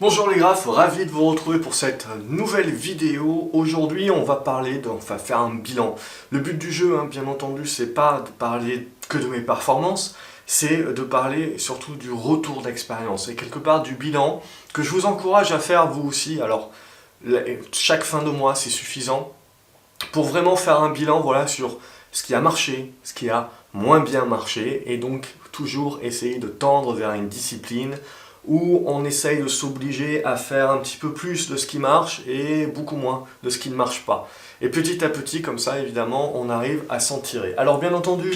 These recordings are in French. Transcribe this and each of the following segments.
Bonjour les graphes, ravi de vous retrouver pour cette nouvelle vidéo. Aujourd'hui on va faire un bilan. Le but du jeu, bien entendu, c'est pas de parler que de mes performances, c'est de parler surtout du retour d'expérience et quelque part du bilan que je vous encourage à faire vous aussi. Alors chaque fin de mois c'est suffisant pour vraiment faire un bilan, voilà, sur ce qui a marché, ce qui a moins bien marché, et donc toujours essayer de tendre vers une discipline où on essaye de s'obliger à faire un petit peu plus de ce qui marche et beaucoup moins de ce qui ne marche pas. Et petit à petit, comme ça, évidemment, on arrive à s'en tirer. Alors bien entendu,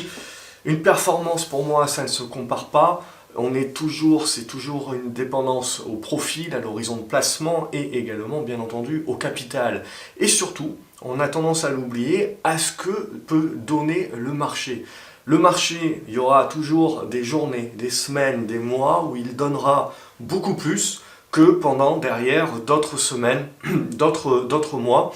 une performance pour moi, ça ne se compare pas. C'est toujours une dépendance au profil, à l'horizon de placement et également, bien entendu, au capital. Et surtout, on a tendance à l'oublier, à ce que peut donner le marché. Le marché, il y aura toujours des journées, des semaines, des mois où il donnera beaucoup plus que pendant derrière d'autres semaines, d'autres mois.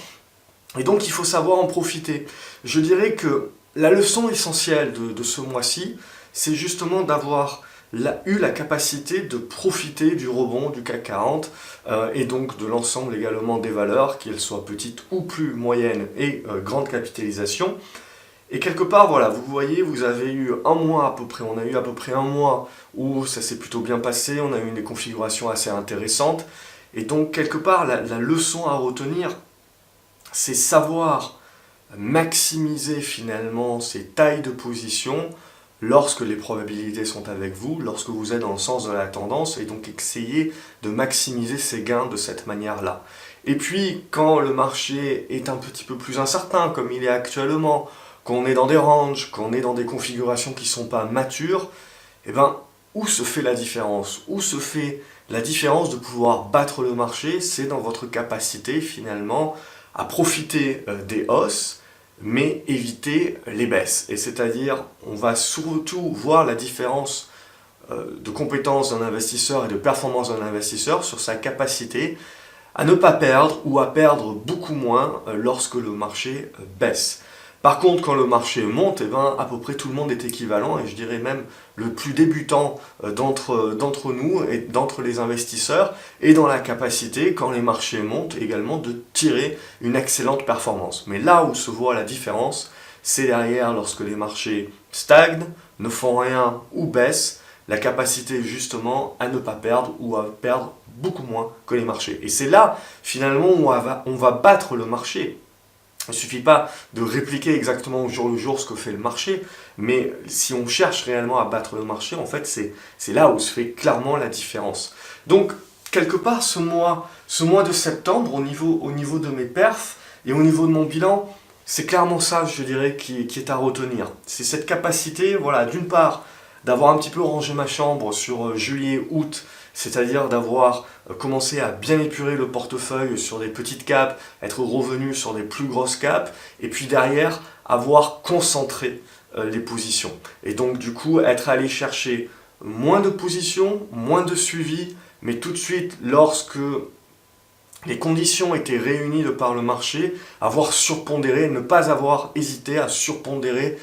Et donc il faut savoir en profiter. Je dirais que la leçon essentielle de ce mois-ci, c'est justement d'avoir eu la capacité de profiter du rebond du CAC 40 et donc de l'ensemble également des valeurs, qu'elles soient petites ou plus moyennes et grande capitalisation. Et quelque part, voilà, vous voyez, vous avez eu un mois à peu près, on a eu à peu près un mois où ça s'est plutôt bien passé, on a eu des configurations assez intéressantes. Et donc, quelque part, la leçon à retenir, c'est savoir maximiser finalement ces tailles de position lorsque les probabilités sont avec vous, lorsque vous êtes dans le sens de la tendance, et donc essayer de maximiser ces gains de cette manière-là. Et puis, quand le marché est un petit peu plus incertain, comme il est actuellement, qu'on est dans des ranges, qu'on est dans des configurations qui ne sont pas matures, eh ben, où se fait la différence? Où se fait la différence de pouvoir battre le marché? C'est dans votre capacité finalement à profiter des hausses, mais éviter les baisses. Et c'est-à-dire, on va surtout voir la différence de compétences d'un investisseur et de performance d'un investisseur sur sa capacité à ne pas perdre ou à perdre beaucoup moins lorsque le marché baisse. Par contre, quand le marché monte, à peu près tout le monde est équivalent, et je dirais même le plus débutant d'entre nous et d'entre les investisseurs est dans la capacité, quand les marchés montent, également de tirer une excellente performance. Mais là où se voit la différence, c'est derrière lorsque les marchés stagnent, ne font rien ou baissent, la capacité justement à ne pas perdre ou à perdre beaucoup moins que les marchés. Et c'est là finalement où on va battre le marché. Il ne suffit pas de répliquer exactement au jour le jour ce que fait le marché, mais si on cherche réellement à battre le marché, en fait, c'est là où se fait clairement la différence. Donc, quelque part, ce mois de septembre, au niveau de mes perfs et au niveau de mon bilan, c'est clairement ça, je dirais, qui est à retenir. C'est cette capacité, voilà, d'une part, d'avoir un petit peu rangé ma chambre sur juillet, août, c'est-à-dire d'avoir commencé à bien épurer le portefeuille sur des petites capes, être revenu sur des plus grosses capes, et puis derrière, avoir concentré les positions. Et donc du coup, être allé chercher moins de positions, moins de suivi, mais tout de suite, lorsque les conditions étaient réunies de par le marché, avoir surpondéré, ne pas avoir hésité à surpondérer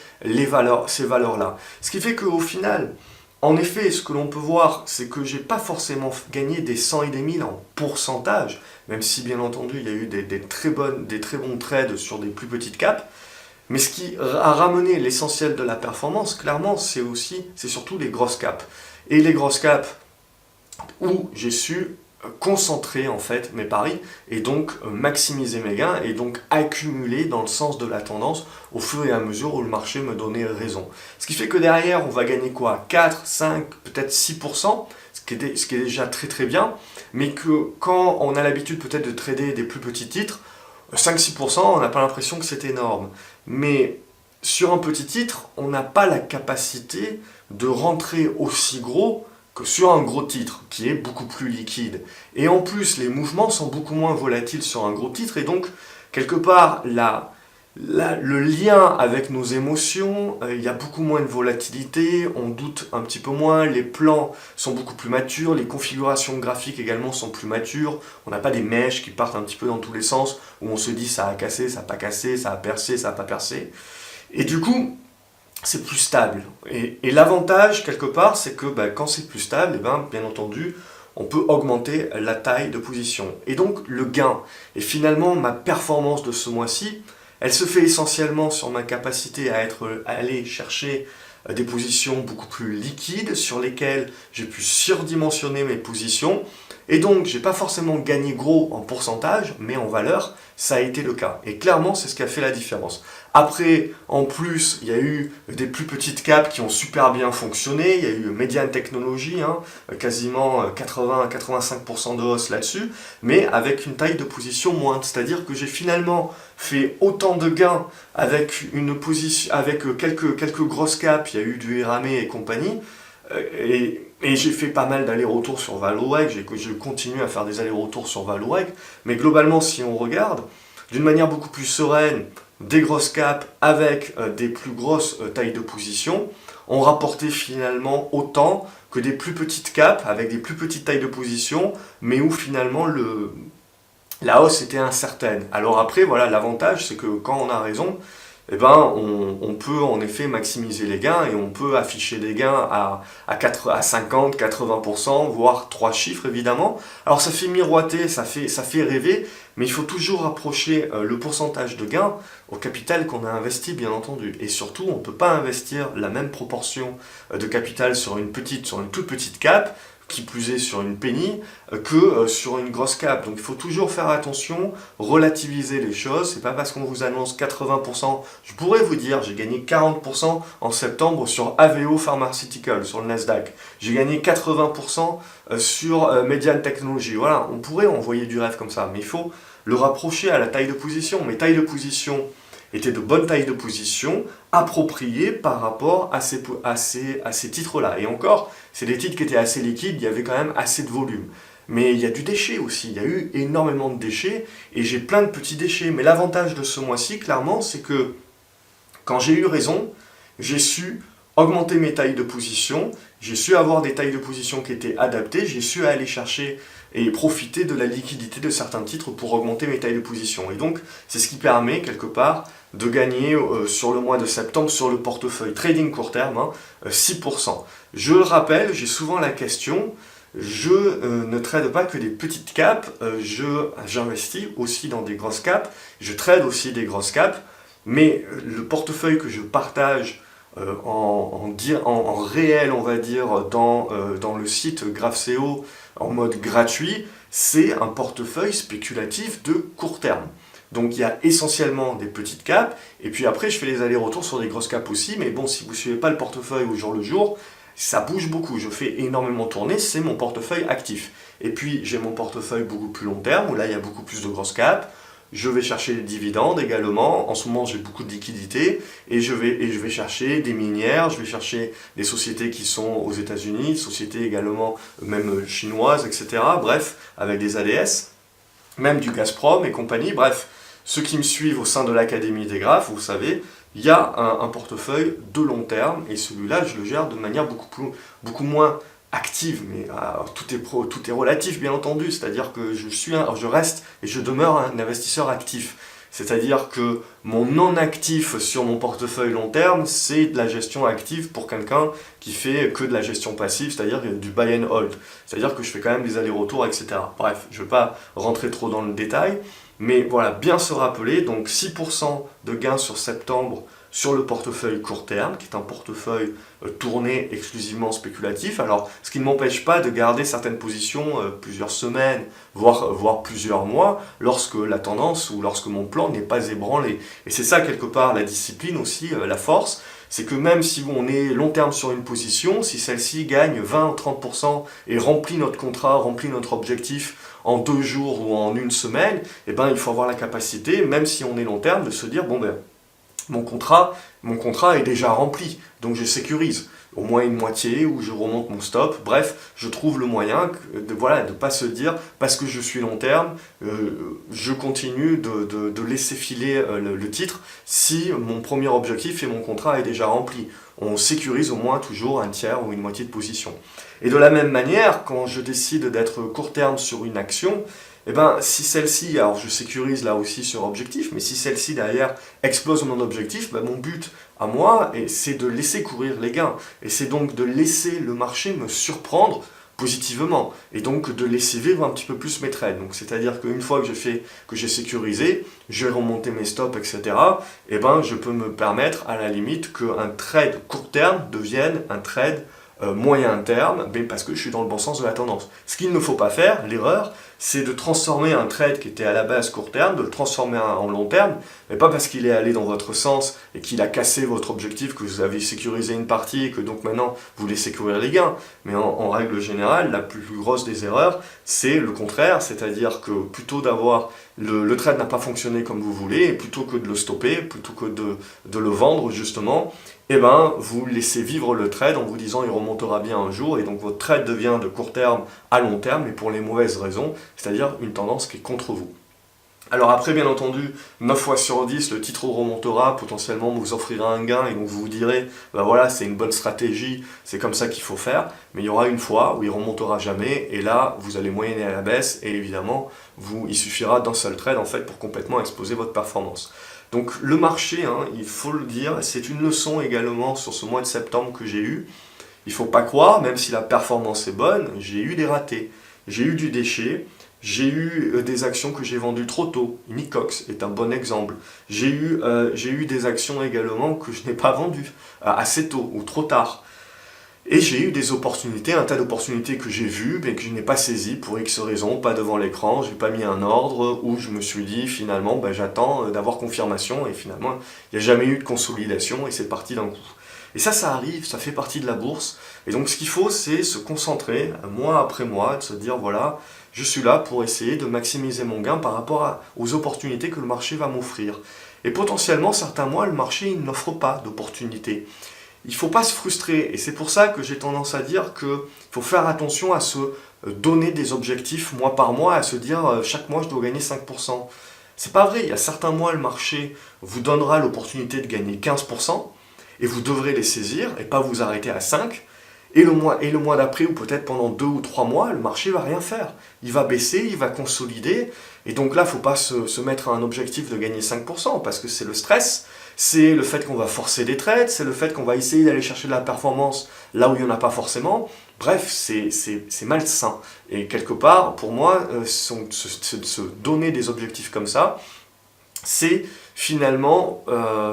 ces valeurs-là. Ce qui fait qu'au final, en effet, ce que l'on peut voir, c'est que j'ai pas forcément gagné des 100 et des 1000 en pourcentage, même si bien entendu il y a eu des très bons trades sur des plus petites capes. Mais ce qui a ramené l'essentiel de la performance, clairement, c'est surtout les grosses capes. Et les grosses capes où j'ai su concentrer en fait mes paris et donc maximiser mes gains et donc accumuler dans le sens de la tendance au fur et à mesure où le marché me donnait raison. Ce qui fait que derrière on va gagner quoi? 4, 5, peut-être 6%, ce qui est déjà très très bien, mais que quand on a l'habitude peut-être de trader des plus petits titres, 5-6%, on n'a pas l'impression que c'est énorme. Mais sur un petit titre, on n'a pas la capacité de rentrer aussi gros que sur un gros titre, qui est beaucoup plus liquide. Et en plus, les mouvements sont beaucoup moins volatiles sur un gros titre, et donc, quelque part, le lien avec nos émotions, il y a beaucoup moins de volatilité, on doute un petit peu moins, les plans sont beaucoup plus matures, les configurations graphiques également sont plus matures, on n'a pas des mèches qui partent un petit peu dans tous les sens, où on se dit ça a cassé, ça n'a pas cassé, ça a percé, ça n'a pas percé. Et du coup, c'est plus stable. Et l'avantage, quelque part, c'est que quand c'est plus stable, bien entendu, on peut augmenter la taille de position. Et donc le gain, et finalement ma performance de ce mois-ci, elle se fait essentiellement sur ma capacité à aller chercher des positions beaucoup plus liquides sur lesquelles j'ai pu surdimensionner mes positions. Et donc, j'ai pas forcément gagné gros en pourcentage, mais en valeur, ça a été le cas. Et clairement, c'est ce qui a fait la différence. Après, en plus, il y a eu des plus petites caps qui ont super bien fonctionné. Il y a eu Median Technology, quasiment 80 à 85% de hausse là-dessus, mais avec une taille de position moindre. C'est-à-dire que j'ai finalement fait autant de gains avec une position, avec quelques grosses caps. Il y a eu du Eramé et compagnie. Et j'ai fait pas mal d'allers-retours sur Valoreg, je continue à faire des allers-retours sur Valoreg, mais globalement, si on regarde, d'une manière beaucoup plus sereine, des grosses caps avec des plus grosses tailles de position, ont rapporté finalement autant que des plus petites caps avec des plus petites tailles de position, mais où finalement la hausse était incertaine. Alors après, voilà, l'avantage, c'est que quand on a raison, eh ben, on peut en effet maximiser les gains et on peut afficher des gains à 50, 80%, voire 3 chiffres évidemment. Alors ça fait miroiter, ça fait rêver, mais il faut toujours rapprocher le pourcentage de gains au capital qu'on a investi bien entendu. Et surtout, on ne peut pas investir la même proportion de capital sur une toute petite cap, qui plus est sur une penny, que sur une grosse cap. Donc il faut toujours faire attention, relativiser les choses. C'est pas parce qu'on vous annonce 80%, je pourrais vous dire, j'ai gagné 40% en septembre sur AVO Pharmaceutical, sur le Nasdaq. J'ai gagné 80% sur Median Technology. Voilà, on pourrait envoyer du rêve comme ça, mais il faut le rapprocher à la taille de position. Mes tailles de position étaient de bonnes tailles de position, appropriées par rapport à ces titres-là. Et encore, c'est des titres qui étaient assez liquides, il y avait quand même assez de volume. Mais il y a du déchet aussi, il y a eu énormément de déchets, et j'ai plein de petits déchets. Mais l'avantage de ce mois-ci, clairement, c'est que quand j'ai eu raison, j'ai su augmenter mes tailles de position, j'ai su avoir des tailles de position qui étaient adaptées, j'ai su aller chercher et profiter de la liquidité de certains titres pour augmenter mes tailles de position. Et donc, c'est ce qui permet, quelque part, de gagner sur le mois de septembre, sur le portefeuille trading court terme, 6%. Je le rappelle, j'ai souvent la question, je ne trade pas que des petites caps, j'investis aussi dans des grosses caps, je trade aussi des grosses caps, mais le portefeuille que je partage en réel, on va dire, dans le site GraphSeo en mode gratuit, c'est un portefeuille spéculatif de court terme. Donc il y a essentiellement des petites caps, et puis après je fais les allers-retours sur des grosses caps aussi, mais bon, si vous ne suivez pas le portefeuille au jour le jour, ça bouge beaucoup, je fais énormément tourner, c'est mon portefeuille actif. Et puis j'ai mon portefeuille beaucoup plus long terme, où là il y a beaucoup plus de grosses caps, je vais chercher des dividendes également, en ce moment j'ai beaucoup de liquidités, et je vais chercher des minières, je vais chercher des sociétés qui sont aux États-Unis, sociétés également même chinoises, etc. Bref, avec des ADS, même du Gazprom et compagnie, bref. Ceux qui me suivent au sein de l'Académie des Graphes, vous savez, il y a un portefeuille de long terme, et celui-là, je le gère de manière beaucoup moins active, mais tout est relatif bien entendu, c'est-à-dire que je reste et je demeure un investisseur actif. C'est-à-dire que mon non-actif sur mon portefeuille long terme, c'est de la gestion active pour quelqu'un qui fait que de la gestion passive, c'est-à-dire du buy and hold. C'est-à-dire que je fais quand même des allers-retours, etc. Bref, je ne vais pas rentrer trop dans le détail, mais voilà, bien se rappeler, donc 6% de gains sur septembre sur le portefeuille court terme, qui est un portefeuille tourné exclusivement spéculatif. Alors, ce qui ne m'empêche pas de garder certaines positions plusieurs semaines, voire plusieurs mois, lorsque la tendance ou lorsque mon plan n'est pas ébranlé. Et c'est ça, quelque part, la discipline aussi, la force, c'est que même si on est long terme sur une position, si celle-ci gagne 20 ou 30% et remplit notre contrat, remplit notre objectif en 2 jours ou en 1 semaine, eh ben, il faut avoir la capacité, même si on est long terme, de se dire, bon ben, mon contrat est déjà rempli, donc je sécurise au moins une moitié ou je remonte mon stop. Bref, je trouve le moyen de ne pas se dire parce que je suis long terme, je continue de laisser filer le titre si mon premier objectif et mon contrat est déjà rempli. On sécurise au moins toujours un tiers ou une moitié de position. Et de la même manière, quand je décide d'être court terme sur une action, eh ben, si celle-ci, alors je sécurise là aussi sur objectif, mais si celle-ci derrière explose mon objectif, ben mon but à moi, c'est de laisser courir les gains. Et c'est donc de laisser le marché me surprendre positivement, et donc de laisser vivre un petit peu plus mes trades. Donc c'est-à-dire qu'une fois que j'ai sécurisé, je vais remonter mes stops, etc., et ben je peux me permettre à la limite qu'un trade court terme devienne un trade moyen terme, mais parce que je suis dans le bon sens de la tendance. Ce qu'il ne faut pas faire, l'erreur, c'est de transformer un trade qui était à la base court terme, de le transformer en long terme, mais pas parce qu'il est allé dans votre sens et qu'il a cassé votre objectif, que vous avez sécurisé une partie et que donc maintenant vous voulez sécuriser les gains. Mais en règle générale, la plus grosse des erreurs, c'est le contraire, c'est-à-dire que plutôt d'avoir le trade n'a pas fonctionné comme vous voulez, et plutôt que de le stopper, plutôt que de le vendre justement, eh ben, vous laissez vivre le trade en vous disant il remontera bien un jour, et donc votre trade devient de court terme à long terme, mais pour les mauvaises raisons, c'est-à-dire une tendance qui est contre vous. Alors après, bien entendu, 9 fois sur 10, le titre remontera, potentiellement vous offrira un gain, et donc vous vous direz, ben voilà, c'est une bonne stratégie, c'est comme ça qu'il faut faire, mais il y aura une fois où il remontera jamais, et là, vous allez moyenner à la baisse, et évidemment, il suffira d'un seul trade, en fait, pour complètement exploser votre performance. Donc le marché, hein, il faut le dire, c'est une leçon également sur ce mois de septembre que j'ai eu. Il ne faut pas croire, même si la performance est bonne, j'ai eu des ratés, j'ai eu du déchet, j'ai eu des actions que j'ai vendues trop tôt. Nicox est un bon exemple. J'ai eu des actions également que je n'ai pas vendues assez tôt ou trop tard. Et j'ai eu des opportunités, un tas d'opportunités que j'ai vues, mais que je n'ai pas saisies pour X raisons, pas devant l'écran, je n'ai pas mis un ordre, où je me suis dit finalement j'attends d'avoir confirmation, et finalement il n'y a jamais eu de consolidation, et c'est parti d'un coup. Et ça arrive, ça fait partie de la bourse, et donc ce qu'il faut c'est se concentrer, mois après mois, de se dire voilà, je suis là pour essayer de maximiser mon gain par rapport aux opportunités que le marché va m'offrir. Et potentiellement, certains mois, le marché n'offre pas d'opportunités. Il ne faut pas se frustrer, et c'est pour ça que j'ai tendance à dire qu'il faut faire attention à se donner des objectifs mois par mois, à se dire chaque mois je dois gagner 5%. C'est pas vrai, il y a certains mois le marché vous donnera l'opportunité de gagner 15%, et vous devrez les saisir, et pas vous arrêter à 5%, et le mois d'après, ou peut-être pendant 2 ou 3 mois, le marché ne va rien faire. Il va baisser, il va consolider, et donc là, il ne faut pas se mettre à un objectif de gagner 5%, parce que c'est le stress, c'est le fait qu'on va forcer des trades, c'est le fait qu'on va essayer d'aller chercher de la performance là où il n'y en a pas forcément. Bref, c'est malsain. Et quelque part, pour moi, se donner des objectifs comme ça, c'est finalement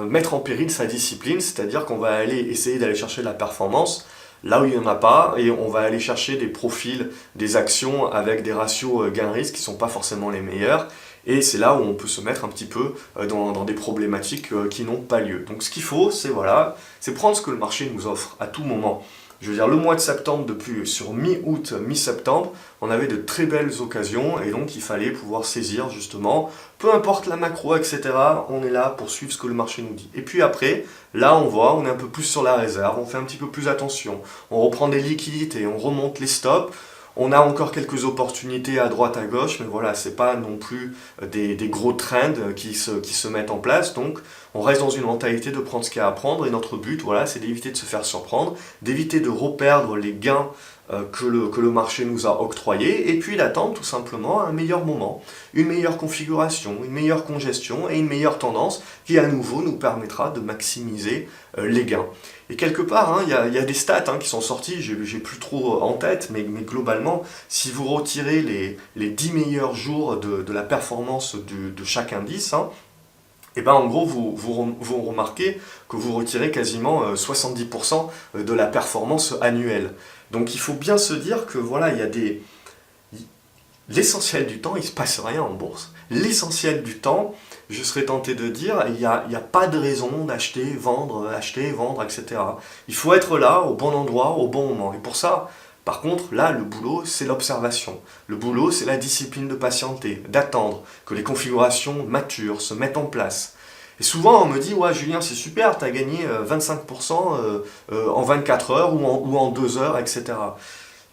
mettre en péril sa discipline, c'est-à-dire qu'on va essayer d'aller chercher de la performance là où il n'y en a pas, et on va aller chercher des profils, des actions avec des ratios gain-risque qui ne sont pas forcément les meilleurs, et c'est là où on peut se mettre un petit peu dans des problématiques qui n'ont pas lieu. Donc ce qu'il faut, c'est prendre ce que le marché nous offre à tout moment. Je veux dire, le mois de septembre, sur mi-août, mi-septembre, on avait de très belles occasions, et donc il fallait pouvoir saisir justement, peu importe la macro, etc., on est là pour suivre ce que le marché nous dit. Et puis après, là on est un peu plus sur la réserve, on fait un petit peu plus attention, on reprend des liquidités, on remonte les stops, on a encore quelques opportunités à droite, à gauche, mais voilà, c'est pas non plus des gros trends qui se mettent en place, donc on reste dans une mentalité de prendre ce qu'il y a à prendre, et notre but, voilà, c'est d'éviter de se faire surprendre, d'éviter de reperdre les gains que le marché nous a octroyés, et puis d'attendre tout simplement un meilleur moment, une meilleure configuration, une meilleure congestion et une meilleure tendance qui à nouveau nous permettra de maximiser les gains. Et quelque part, hein, y a des stats qui sont sorties, j'ai plus trop en tête, mais globalement, si vous retirez les 10 meilleurs jours de la performance de chaque indice, et ben en gros, vous remarquez que vous retirez quasiment 70% de la performance annuelle. Donc il faut bien se dire que voilà, l'essentiel du temps, il ne se passe rien en bourse. L'essentiel du temps, je serais tenté de dire, il n'y a pas de raison d'acheter, vendre, etc. Il faut être là, au bon endroit, au bon moment. Et pour ça, par contre, là, le boulot, c'est l'observation. Le boulot, c'est la discipline de patienter, d'attendre que les configurations maturent, se mettent en place. Et souvent, on me dit, ouais, Julien, c'est super, tu as gagné 25% en 24 heures ou en 2 heures, etc.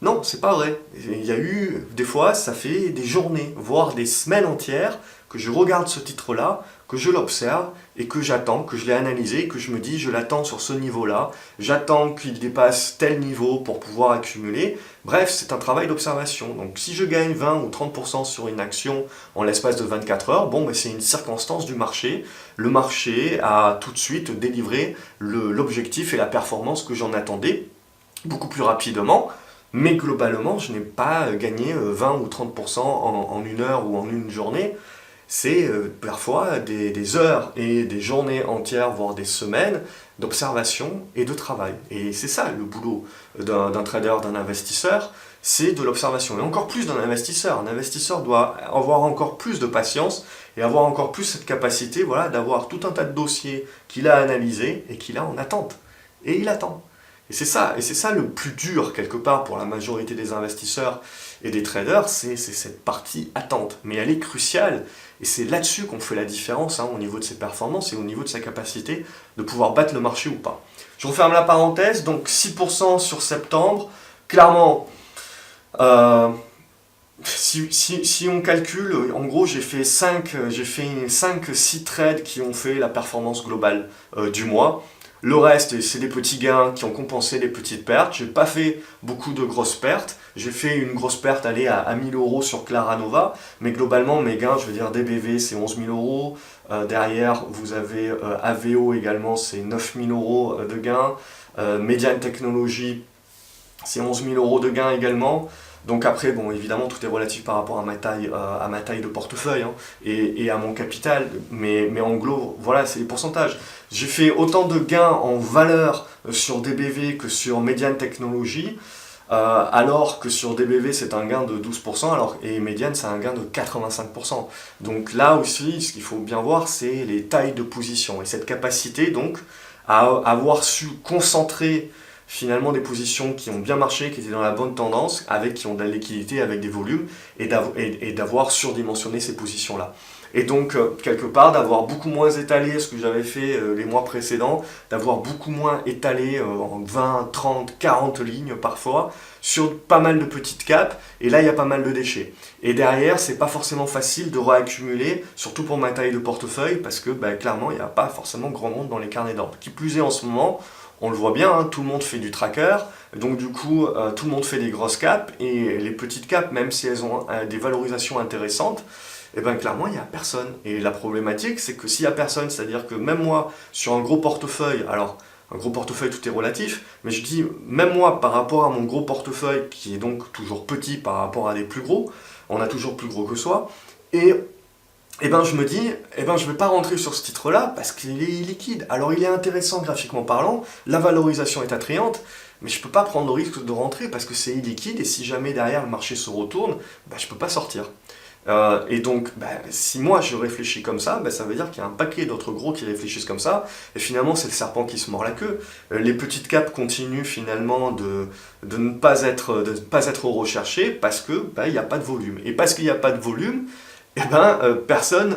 Non, c'est pas vrai. Il y a eu, des fois, ça fait des journées, voire des semaines entières, que je regarde ce titre-là, que je l'observe et que j'attends, que je l'ai analysé et que je me dis, je l'attends sur ce niveau-là, j'attends qu'il dépasse tel niveau pour pouvoir accumuler. Bref, c'est un travail d'observation. Donc si je gagne 20 ou 30% sur une action en l'espace de 24 heures, bon, c'est une circonstance du marché. Le marché a tout de suite délivré l'objectif et la performance que j'en attendais beaucoup plus rapidement. Mais globalement, je n'ai pas gagné 20 ou 30% en une heure ou en une journée. C'est parfois des heures et des journées entières, voire des semaines d'observation et de travail. Et c'est ça le boulot d'un trader, d'un investisseur, c'est de l'observation. Et encore plus d'un investisseur. Un investisseur doit avoir encore plus de patience et avoir encore plus cette capacité, voilà, d'avoir tout un tas de dossiers qu'il a analysés et qu'il a en attente. Et il attend. Et c'est ça le plus dur quelque part pour la majorité des investisseurs et des traders, c'est cette partie attente. Mais elle est cruciale et c'est là-dessus qu'on fait la différence au niveau de ses performances et au niveau de sa capacité de pouvoir battre le marché ou pas. Je referme la parenthèse, donc 6% sur septembre. Clairement, si on calcule, en gros j'ai fait 5-6 trades qui ont fait la performance globale du mois. Le reste, c'est des petits gains qui ont compensé les petites pertes. J'ai pas fait beaucoup de grosses pertes. J'ai fait une grosse perte à 1000 euros sur Claranova. Mais globalement, mes gains, je veux dire DBV, c'est 11 000 euros. Derrière, vous avez AVO également, c'est 9 000 euros de gains. Median Technology, c'est 11 000 euros de gains également. Donc après, bon, évidemment, tout est relatif par rapport à ma taille de portefeuille et à mon capital. Mais en gros, voilà, c'est les pourcentages. J'ai fait autant de gains en valeur sur DBV que sur Median Technology, alors que sur DBV, c'est un gain de 12%, et Median, c'est un gain de 85%. Donc là aussi, ce qu'il faut bien voir, c'est les tailles de position et cette capacité, donc, à avoir su concentrer finalement des positions qui ont bien marché, qui étaient dans la bonne tendance, qui ont de la liquidité, avec des volumes, et d'avoir surdimensionné ces positions-là. Et donc, quelque part, d'avoir beaucoup moins étalé ce que j'avais fait les mois précédents, d'avoir beaucoup moins étalé en 20, 30, 40 lignes parfois, sur pas mal de petites capes, et là, il y a pas mal de déchets. Et derrière, c'est pas forcément facile de réaccumuler, surtout pour ma taille de portefeuille, parce que clairement, il n'y a pas forcément grand monde dans les carnets d'ordre. Qui plus est en ce moment, on le voit bien, tout le monde fait du tracker, donc du coup, tout le monde fait des grosses capes, et les petites capes, même si elles ont des valorisations intéressantes, clairement, il n'y a personne. Et la problématique, c'est que s'il n'y a personne, c'est-à-dire que même moi, sur un gros portefeuille, alors, un gros portefeuille, tout est relatif, mais je dis, même moi, par rapport à mon gros portefeuille, qui est donc toujours petit par rapport à des plus gros, on a toujours plus gros que soi, et je me dis, je ne vais pas rentrer sur ce titre-là parce qu'il est illiquide. Alors il est intéressant graphiquement parlant, la valorisation est attrayante, mais je ne peux pas prendre le risque de rentrer parce que c'est illiquide et si jamais derrière le marché se retourne, je ne peux pas sortir. Et donc, si moi je réfléchis comme ça, ça veut dire qu'il y a un paquet d'autres gros qui réfléchissent comme ça, et finalement c'est le serpent qui se mord la queue. Les petites capes continuent finalement de ne pas être recherchées parce que il n'y a pas de volume. Et parce qu'il n'y a pas de volume, personne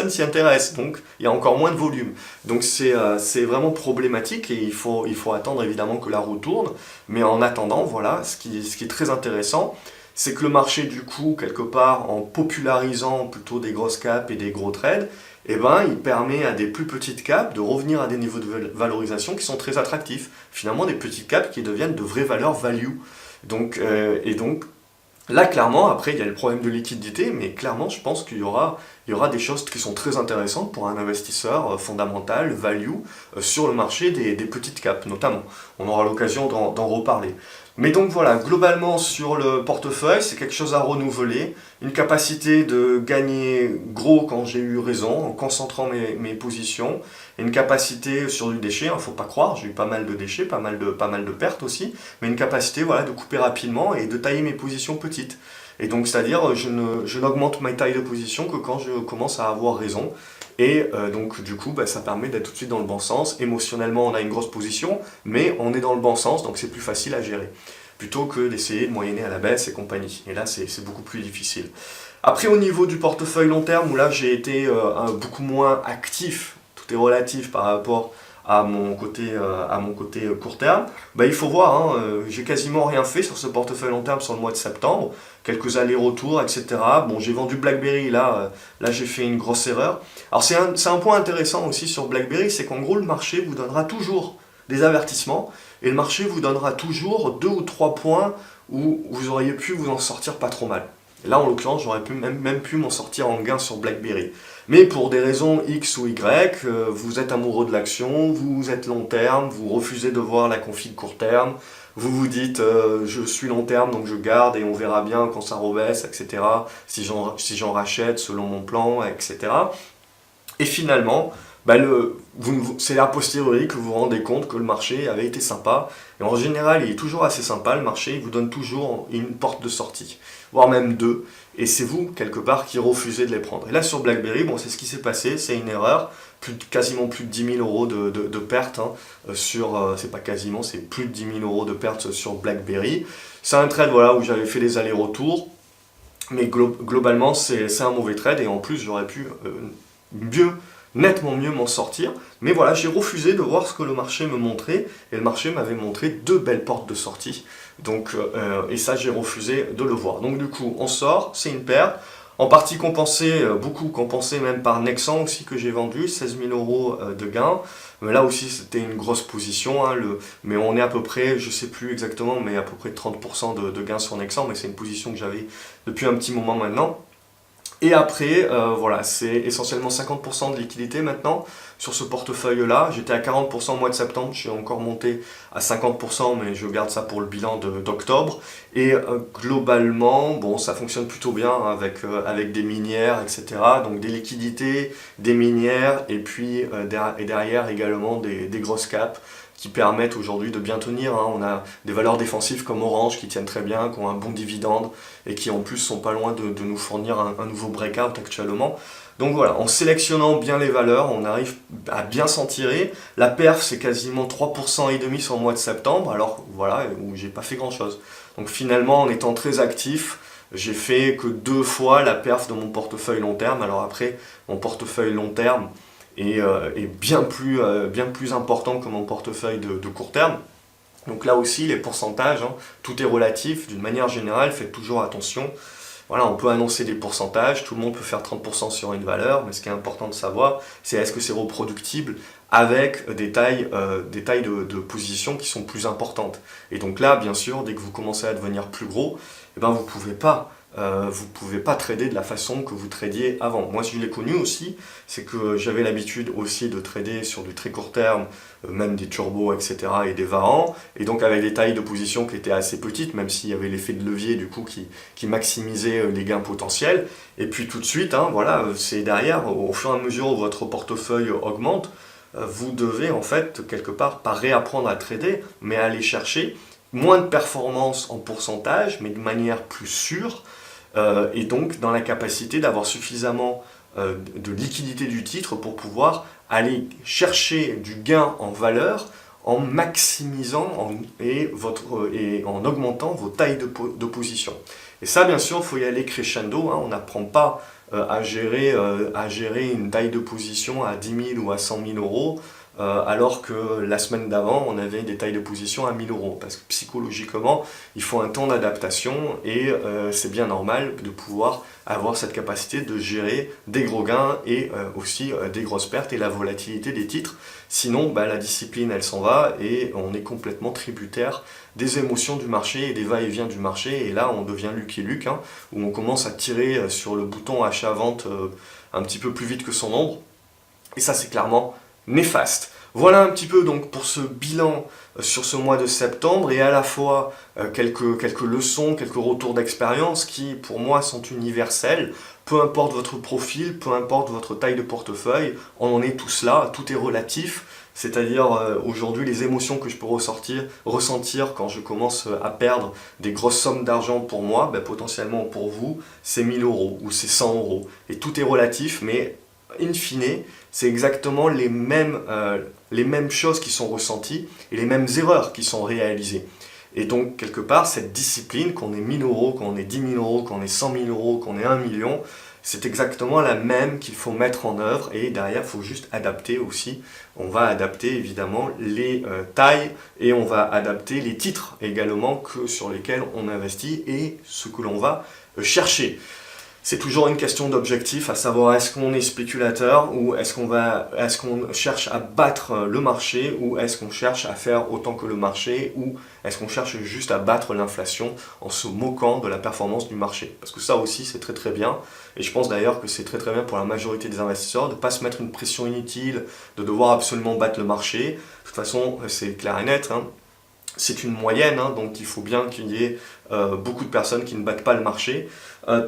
s'y intéresse, donc il y a encore moins de volume. Donc c'est vraiment problématique et il faut attendre évidemment que la roue tourne, mais en attendant, voilà, ce qui est très intéressant, c'est que le marché du coup, quelque part, en popularisant plutôt des grosses caps et des gros trades, il permet à des plus petites caps de revenir à des niveaux de valorisation qui sont très attractifs. Finalement, des petites caps qui deviennent de vraies valeurs value. Donc, là, clairement, après, il y a le problème de liquidité, mais clairement, je pense qu'il y aura des choses qui sont très intéressantes pour un investisseur fondamental, value, sur le marché des petites caps, notamment. On aura l'occasion d'en reparler. Mais donc voilà, globalement, sur le portefeuille, c'est quelque chose à renouveler, une capacité de gagner gros quand j'ai eu raison, en concentrant mes positions, et une capacité sur du déchet, faut pas croire, j'ai eu pas mal de déchets, pas mal de pertes aussi, mais une capacité de couper rapidement et de tailler mes positions petites. Et donc, c'est-à-dire, je n'augmente ma taille de position que quand je commence à avoir raison. Et donc, du coup, ça permet d'être tout de suite dans le bon sens. Émotionnellement, on a une grosse position, mais on est dans le bon sens, donc c'est plus facile à gérer. Plutôt que d'essayer de moyenner à la baisse et compagnie. Et là, c'est beaucoup plus difficile. Après, au niveau du portefeuille long terme, où là, j'ai été beaucoup moins actif, tout est relatif par rapport à mon côté court terme, il faut voir, j'ai quasiment rien fait sur ce portefeuille long terme sur le mois de septembre, quelques allers-retours, etc. Bon, j'ai vendu BlackBerry, là j'ai fait une grosse erreur. Alors c'est un point intéressant aussi sur BlackBerry, c'est qu'en gros le marché vous donnera toujours des avertissements, et le marché vous donnera toujours 2 ou 3 points où vous auriez pu vous en sortir pas trop mal. Et là, en l'occurrence, j'aurais même pu m'en sortir en gain sur BlackBerry. Mais pour des raisons X ou Y, vous êtes amoureux de l'action, vous êtes long terme, vous refusez de voir la config court terme, vous vous dites je suis long terme donc je garde et on verra bien quand ça rebaisse, etc. Si j'en rachète selon mon plan, etc. Et finalement, c'est a posteriori que vous vous rendez compte que le marché avait été sympa. Et en général, il est toujours assez sympa, le marché, il vous donne toujours une porte de sortie, voire même deux. Et c'est vous, quelque part, qui refusez de les prendre. Et là, sur BlackBerry, bon, c'est ce qui s'est passé, c'est une erreur. Quasiment plus de 10 000 euros de pertes c'est pas quasiment, c'est plus de 10 000 euros de pertes sur BlackBerry. C'est un trade voilà, où j'avais fait les allers-retours. Mais globalement, c'est un mauvais trade. Et en plus, j'aurais pu nettement mieux m'en sortir. Mais voilà, j'ai refusé de voir ce que le marché me montrait, et le marché m'avait montré deux belles portes de sortie. Donc, et ça, j'ai refusé de le voir. Donc du coup, on sort, c'est une perte. En partie compensé, beaucoup compensé même par Nexan aussi que j'ai vendu, 16 000 euros de gains. Mais là aussi, c'était une grosse position. Mais on est à peu près, je ne sais plus exactement, mais à peu près 30% de gains sur Nexan. Mais c'est une position que j'avais depuis un petit moment maintenant. Et après, voilà, c'est essentiellement 50% de liquidité maintenant sur ce portefeuille-là. J'étais à 40% au mois de septembre, je suis encore monté à 50%, mais je garde ça pour le bilan d'octobre. Et globalement, bon, ça fonctionne plutôt bien avec des minières, etc. Donc des liquidités, des minières, et puis derrière également des grosses caps qui permettent aujourd'hui de bien tenir. On a des valeurs défensives comme Orange qui tiennent très bien, qui ont un bon dividende et qui en plus sont pas loin de nous fournir un nouveau breakout actuellement. Donc voilà, en sélectionnant bien les valeurs, on arrive à bien s'en tirer. La perf, c'est quasiment 3,5% sur le mois de septembre, alors voilà, où j'ai pas fait grand chose. Donc finalement, en étant très actif, j'ai fait que 2 fois la perf de mon portefeuille long terme. Alors après, mon portefeuille long terme est bien plus important que mon portefeuille de court terme. Donc là aussi, les pourcentages, tout est relatif. D'une manière générale, faites toujours attention. Voilà, on peut annoncer des pourcentages, tout le monde peut faire 30% sur une valeur, mais ce qui est important de savoir, c'est est-ce que c'est reproductible avec des tailles de position qui sont plus importantes. Et donc là, bien sûr, dès que vous commencez à devenir plus gros, vous pouvez pas trader de la façon que vous tradiez avant. Moi, je l'ai connu aussi, c'est que j'avais l'habitude aussi de trader sur du très court terme, même des turbos, etc. et des varans, et donc avec des tailles de position qui étaient assez petites, même s'il y avait l'effet de levier du coup qui maximisait les gains potentiels. Et puis tout de suite, voilà, c'est derrière, au fur et à mesure où votre portefeuille augmente, vous devez en fait quelque part pas réapprendre à trader, mais aller chercher moins de performance en pourcentage, mais de manière plus sûre, et donc dans la capacité d'avoir suffisamment de liquidité du titre pour pouvoir aller chercher du gain en valeur en maximisant et en augmentant vos tailles de position. Et ça, bien sûr, il faut y aller crescendo. On n'apprend pas à gérer une taille de position à 10 000 ou à 100 000 euros, alors que la semaine d'avant, on avait des tailles de position à 1000 euros. Parce que psychologiquement, il faut un temps d'adaptation et c'est bien normal de pouvoir avoir cette capacité de gérer des gros gains et aussi des grosses pertes et la volatilité des titres. Sinon, la discipline, elle s'en va et on est complètement tributaire des émotions du marché et des va-et-vient du marché. Et là, on devient Lucky Luke, où on commence à tirer sur le bouton achat-vente un petit peu plus vite que son ombre. Et ça, c'est clairement néfaste. Voilà un petit peu donc pour ce bilan sur ce mois de septembre et à la fois quelques leçons, quelques retours d'expérience qui pour moi sont universels. Peu importe votre profil, peu importe votre taille de portefeuille, on en est tous là, tout est relatif. C'est-à-dire aujourd'hui les émotions que je peux ressentir quand je commence à perdre des grosses sommes d'argent pour moi, potentiellement pour vous, c'est 1000 euros ou c'est 100 euros. Et tout est relatif, mais in fine, c'est exactement les mêmes choses qui sont ressenties et les mêmes erreurs qui sont réalisées. Et donc, quelque part, cette discipline, qu'on ait 1000 euros, qu'on ait 10 000 euros, qu'on ait 100 000 euros, qu'on ait 1 million, c'est exactement la même qu'il faut mettre en œuvre. Et derrière, il faut juste adapter aussi. On va adapter évidemment les tailles et on va adapter les titres également sur lesquels on investit et ce que l'on va chercher. C'est toujours une question d'objectif, à savoir est-ce qu'on est spéculateur ou est-ce qu'on cherche à battre le marché ou est-ce qu'on cherche à faire autant que le marché ou est-ce qu'on cherche juste à battre l'inflation en se moquant de la performance du marché. Parce que ça aussi c'est très très bien et je pense d'ailleurs que c'est très très bien pour la majorité des investisseurs de ne pas se mettre une pression inutile, de devoir absolument battre le marché. De toute façon c'est clair et net, hein. C'est une moyenne, hein, donc il faut bien qu'il y ait beaucoup de personnes qui ne battent pas le marché.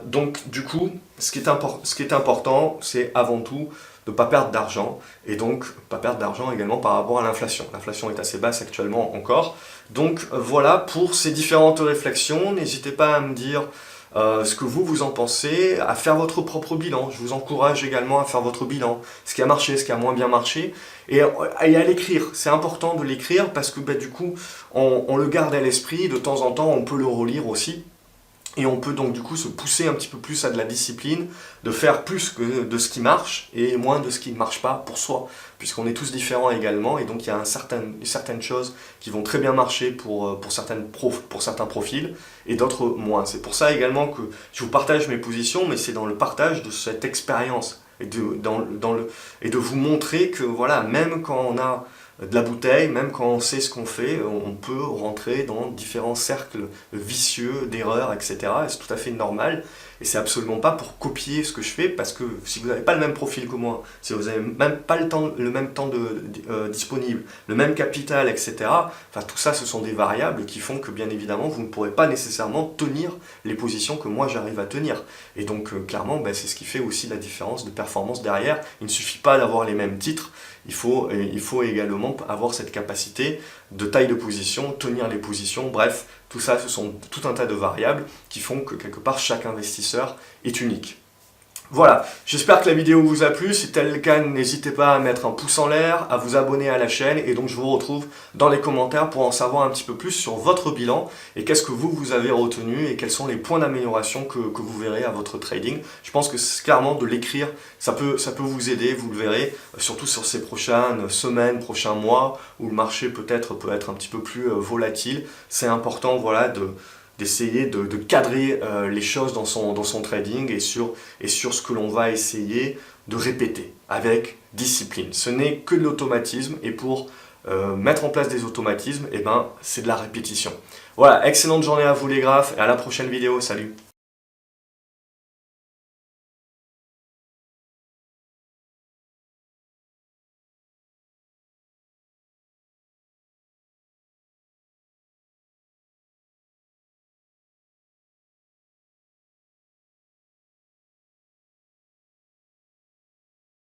Donc du coup, ce qui est important, c'est avant tout de ne pas perdre d'argent, et donc pas perdre d'argent également par rapport à l'inflation. L'inflation est assez basse actuellement encore. Donc voilà pour ces différentes réflexions. N'hésitez pas à me dire ce que vous en pensez, à faire votre propre bilan. Je vous encourage également à faire votre bilan, ce qui a marché, ce qui a moins bien marché, et à l'écrire. C'est important de l'écrire parce que du coup, on le garde à l'esprit, de temps en temps, on peut le relire aussi. Et on peut donc du coup se pousser un petit peu plus à de la discipline, de faire plus que de ce qui marche et moins de ce qui ne marche pas pour soi, puisqu'on est tous différents également, et donc il y a certaines choses qui vont très bien marcher pour certains profils et d'autres moins. C'est pour ça également que je vous partage mes positions, mais c'est dans le partage de cette expérience et de vous montrer que voilà, même quand on a de la bouteille, même quand on sait ce qu'on fait, on peut rentrer dans différents cercles vicieux d'erreurs, etc. Et c'est tout à fait normal. Et c'est absolument pas pour copier ce que je fais, parce que si vous n'avez pas le même profil que moi, si vous n'avez même pas le même temps disponible, le même capital, etc., enfin, tout ça, ce sont des variables qui font que, bien évidemment, vous ne pourrez pas nécessairement tenir les positions que moi j'arrive à tenir. Et donc, clairement, c'est ce qui fait aussi la différence de performance derrière. Il ne suffit pas d'avoir les mêmes titres, il faut également avoir cette capacité de taille de position, tenir les positions, bref, tout ça, ce sont tout un tas de variables qui font que quelque part chaque investisseur est unique. Voilà, j'espère que la vidéo vous a plu. Si tel est le cas, n'hésitez pas à mettre un pouce en l'air, à vous abonner à la chaîne, et donc je vous retrouve dans les commentaires pour en savoir un petit peu plus sur votre bilan et qu'est-ce que vous avez retenu et quels sont les points d'amélioration que vous verrez à votre trading. Je pense que clairement de l'écrire, ça peut vous aider, vous le verrez, surtout sur ces prochaines semaines, prochains mois, où le marché peut être un petit peu plus volatile. C'est important, voilà, d'essayer de cadrer les choses dans son trading et sur ce que l'on va essayer de répéter avec discipline. Ce n'est que de l'automatisme, et pour mettre en place des automatismes, c'est de la répétition. Voilà, excellente journée à vous les graphes, et à la prochaine vidéo, salut!